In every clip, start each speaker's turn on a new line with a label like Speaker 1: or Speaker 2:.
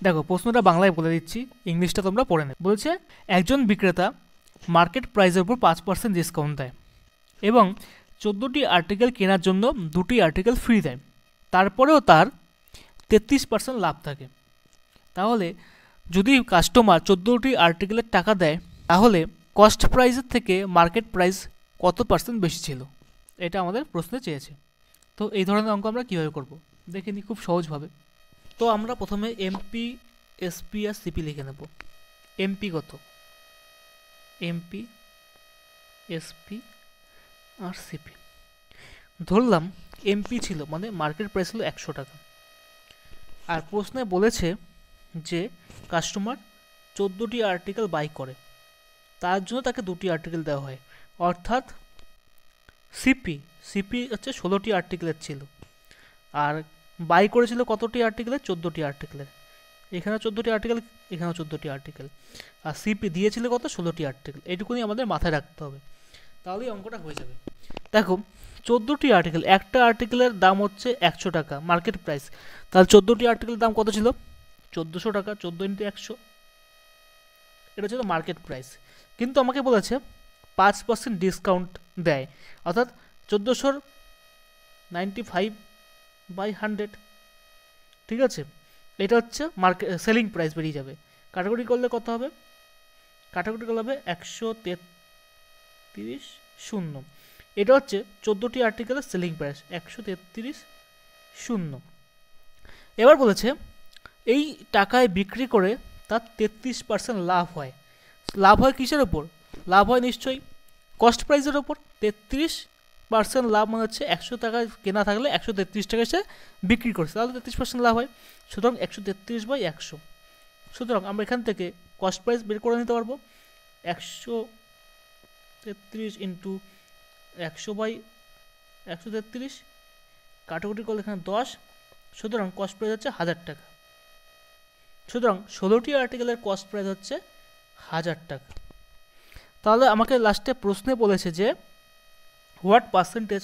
Speaker 1: দেখো প্রশ্নটা বাংলায় বলে দিচ্ছি, ইংলিশটা তোমরা পড়ে নেবে। বলছে একজন বিক্রেতা মার্কেট প্রাইসের উপর 5% ডিসকাউন্ট দেয় এবং 14টি আর্টিকেল কেনার জন্য 2টি আর্টিকেল ফ্রি দেয়, তারপরেও তার 33% লাভ থাকে। তাহলে যদি কাস্টমার 14টি আর্টিকেলের টাকা দেয়, তাহলে কস্ট প্রাইসের থেকে মার্কেট প্রাইস কত পার্সেন্ট বেশি ছিল, এটা আমাদের প্রশ্নে চেয়েছে। তো এই ধরনের অঙ্ক আমরা কীভাবে করব দেখে নিই খুব সহজভাবে। তো আমরা প্রথমে এমপি, এসপি আর সিপি লিখে নেব। এমপি কত, এমপি, এসপি আর সিপি। ধরলাম এমপি ছিল মানে মার্কেট প্রাইস ছিল 100 টাকা, আর প্রশ্নে বলেছে যে কাস্টমার 14টি আর্টিকেল বাই করে, তার জন্য তাকে 2টি আর্টিকেল দেওয়া হয়, অর্থাৎ সিপি সিপি হচ্ছে 16টি আর্টিকেলের ছিল, আর বাই করেছিল কতটি আর্টিকেলের, 14টি আর্টিকেলের। এখানে 14টি আর্টিকেল, এখানেও 14টি আর্টিকেল, আর সিপি দিয়েছিল কত, 16টি আর্টিকেল। এইটুকুনি আমাদের মাথায় রাখতে হবে, তাহলেই অঙ্কটা হয়ে যাবে। দেখো 14টি আর্টিকেল, একটা আর্টিকেলের দাম হচ্ছে 100 টাকা মার্কেট প্রাইস, তাহলে 14টি আর্টিকেলের দাম কত ছিল, 1400 টাকা। 14 ইন্টু 100, এটা ছিল মার্কেট প্রাইস। কিন্তু আমাকে বলেছে 5% ডিসকাউন্ট দেয়, অর্থাৎ 1495/100, ঠিক আছে। এটা হচ্ছে মার্কেট সেলিং প্রাইস বেরিয়ে যাবে। কাটাকুটি করলে কত হবে, কাটাকুটি করলে হবে 133 শূন্য। এটা হচ্ছে 14টি আর্টিকেলের সেলিং প্রাইস 133 শূন্য। এবার বলেছে এই টাকায় বিক্রি করে তার 33% লাভ হয়। লাভ হয় কিসের ওপর, লাভ হয় নিশ্চয়ই কস্ট প্রাইসের ওপর। 33% লাভ মানে হচ্ছে 100 টাকা কেনা থাকলে 133 টাকা সে বিক্রি করছে, তাহলে 33% লাভ হয়। সুতরাং 133/100। সুতরাং আমরা এখান থেকে কস্ট প্রাইস বের করে নিতে পারবো। 133 ইন্টু 100/133, কাটাকুটি করলে এখানে 10, সুতরাং কস্ট প্রাইস হচ্ছে 1000 টাকা। সুতরাং 16টি আর্টিকেলের কস্ট প্রাইস হচ্ছে 1000 টাকা। তাহলে আমাকে লাস্টে প্রশ্নে বলেছে যে হোয়াট পার্সেন্টেজ,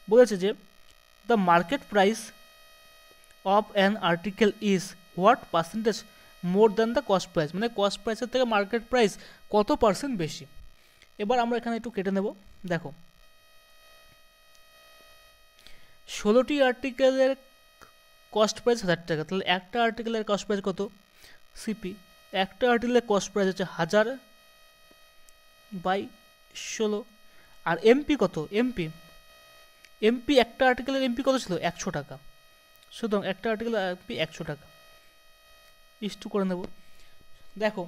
Speaker 1: বলেছে যে the market price of an article is what percentage more than the cost price, মানে কস্ট প্রাইসের থেকে মার্কেট প্রাইস কত পার্সেন্ট বেশি। এবার আমরা এখানে একটু কেটে নেব। দেখো 16টি আর্টিকেলের কস্ট প্রাইস 1000 টাকা, তাহলে একটা আর্টিকেলের কস্ট প্রাইস কত, সিপি একটা আর্টিকেলের কস্ট প্রাইস হচ্ছে 1000/16। আর এমপি কত, এমপি এমপি একটা আর্টিকেলের এমপি কত ছিল, 100 টাকা। সুতরাং একটা আর্টিকেলের এমপি 100 টাকা, ইস্টু করে নেব। দেখো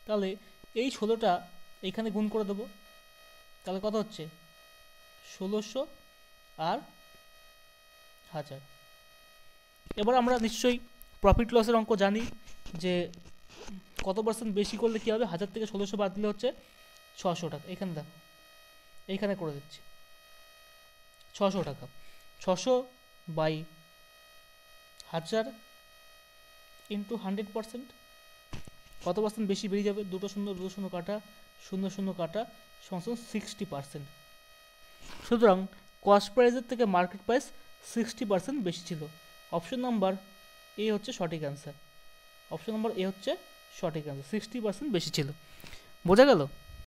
Speaker 1: তাহলে এই 16টা এইখানে গুণ করে দেবো, তাহলে কত হচ্ছে 1600 আর 1000। এবার আমরা নিশ্চয়ই প্রফিট লসের অঙ্ক জানি যে কত পার্সেন্ট বেশি করলে কী হবে, 1000 থেকে 1600 বাদ দিলে হচ্ছে 600 টাকা। এখানে দেখো এইখানে করে দিচ্ছি 600 টাকা। 600/1000 ইন্টু 100%, কত পার্সেন্ট বেশি বেরিয়ে যাবে, 2 শূন্য কাটা 0 কাটা সমান 60%। সুতরাং কস্ট প্রাইসের থেকে মার্কেট প্রাইস 60% বেশি ছিল। অপশন নাম্বার এ হচ্ছে সঠিক অ্যান্সার, অপশন নাম্বার এ হচ্ছে সঠিক অ্যান্সার, 60% বেশি ছিল। বোঝা গেল।